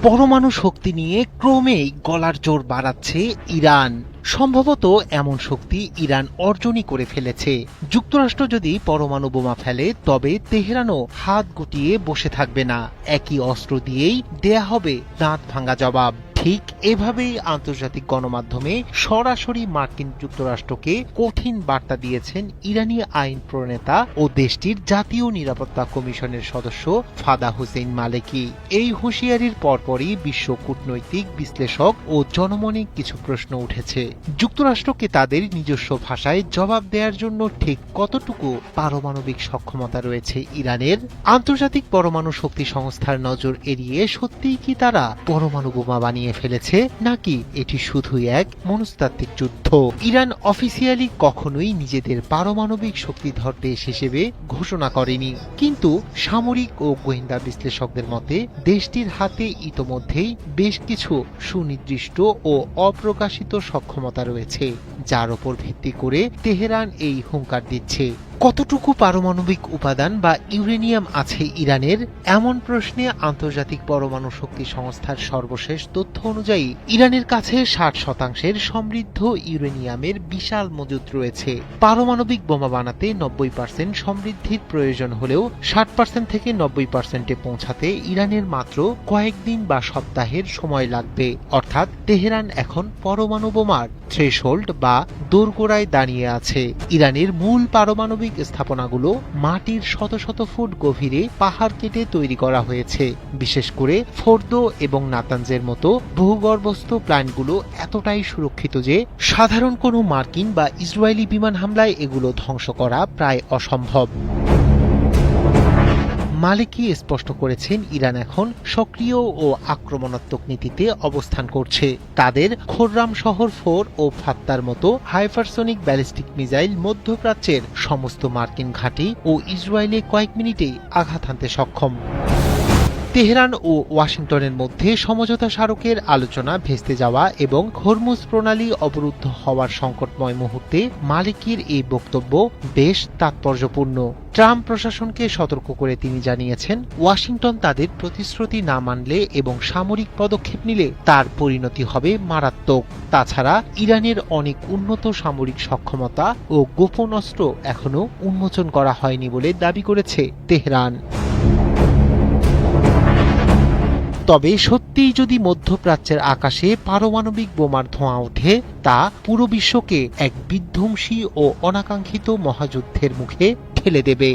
পরমাণু শক্তি নিয়ে ক্রমেই গলার জোর বাড়াচ্ছে ইরান। সম্ভবত এমন শক্তি ইরান অর্জনই করে ফেলেছে। যুক্তরাষ্ট্র যদি পরমাণু বোমা ফেলে তবে তেহরানও হাত গুটিয়ে বসে থাকবে না, একই অস্ত্র দিয়েই দেয়া হবে দাঁত ভাঙা জবাব। ঠিক এভাবেই আন্তর্জাতিক গণমাধ্যমে সরাসরি মার্কিন যুক্তরাষ্ট্রকে কঠিন বার্তা দিয়েছেন ইরানি আইন প্রণেতা ও দেশটির জাতীয় নিরাপত্তা কমিশনের সদস্য ফাদা হুসেইন মালেকি। এই হুঁশিয়ারির পরপরই বিশ্ব কূটনৈতিক বিশ্লেষক ও জনমনে কিছু প্রশ্ন উঠেছে। যুক্তরাষ্ট্রকে তাদের নিজস্ব ভাষায় জবাব দেওয়ার জন্য ঠিক কতটুকু পারমাণবিক সক্ষমতা রয়েছে ইরানের? আন্তর্জাতিক পরমাণু শক্তি সংস্থার নজর এড়িয়ে সত্যিই কি তারা পরমাণু বোমা বানিয়ে ফেলেছে, নাকি এটি শুধুই এক মনস্তাত্ত্বিক যুদ্ধ? ইরান অফিসিয়ালি কখনোই নিজেদের পারমাণবিক শক্তিধর দেশ হিসেবে ঘোষণা করেনি, কিন্তু সামরিক ও গোয়েন্দা বিশ্লেষকদের মতে দেশটির হাতে ইতোমধ্যেই বেশ কিছু সুনির্দিষ্ট ও অপ্রকাশিত সক্ষমতা রয়েছে, যার উপর ভিত্তি করে তেহরান এই হুঙ্কার দিচ্ছে। কতটুকু পারমাণবিক উপাদান বা ইউরেনিয়াম আছে ইরানের? এমন প্রশ্নে আন্তর্জাতিক পরমাণু শক্তি সংস্থার সর্বশেষ তথ্য অনুযায়ী ইরানের কাছে 60% সমৃদ্ধ ইউরেনিয়ামের বিশাল মজুদ রয়েছে। পারমাণবিক বোমা বানাতে 90% সমৃদ্ধির প্রয়োজন হলেও 60% থেকে 90%-এ পৌঁছাতে ইরানের মাত্র কয়েকদিন বা সপ্তাহের সময় লাগবে। অর্থাৎ তেহরান এখন পরমাণু বোমার থ্রেশহোল্ড বা দোরগোড়ায় দাঁড়িয়ে আছে। ইরানের মূল পারমাণবিক স্থাপনাগুলো মাটির শত শত ফুট গভীরে পাহাড় কেটে তৈরি করা হয়েছে। বিশেষ করে ফোর্দো এবং নাতানজের মতো ভূগর্ভস্থ প্ল্যান্টগুলো এতটাই সুরক্ষিত যে সাধারণ কোনো মার্কিন বা ইসরায়েলি বিমান হামলায় এগুলো ধ্বংস করা প্রায় অসম্ভব। মালিকি স্পষ্ট করেছেন, ইরান এখন সক্রিয় ও আক্রমণাত্মক নীতিতে অবস্থান করছে। তাদের খোররাম শহর 4 ও ফাত্তার মতো হাইপারসনিক ব্যালিস্টিক মিসাইল মধ্যপ্রাচ্যের সমস্ত মার্কিন ঘাঁটি ও ইসরায়েলে কয়েক মিনিটেই আঘাত হানতে সক্ষম। তেহরান ও ওয়াশিংটনের মধ্যে সমঝোতা স্মারকের আলোচনা ভেস্তে যাওয়া এবং হরমুজ প্রণালী অবরুদ্ধ হওয়ার সংকটময় মুহূর্তে মালিকির এই বক্তব্য বেশ তাৎপর্যপূর্ণ। ট্রাম্প প্রশাসনকে সতর্ক করে তিনি জানিয়েছেন, ওয়াশিংটন তাদের প্রতিশ্রুতি না মানলে এবং সামরিক পদক্ষেপ নিলে তার পরিণতি হবে মারাত্মক। তাছাড়া ইরানের অনেক উন্নত সামরিক সক্ষমতা ও গোপন অস্ত্র এখনও উন্মোচন করা হয়নি বলে দাবি করেছে তেহরান। তবে সত্যিই যদি মধ্যপ্রাচ্যের আকাশে পারমাণবিক বোমার ধোঁয়া ওঠে, তা পুরো বিশ্বকে এক বিধ্বংসী ও অনাকাঙ্ক্ষিত মহাযুদ্ধের মুখে ঠেলে দেবে।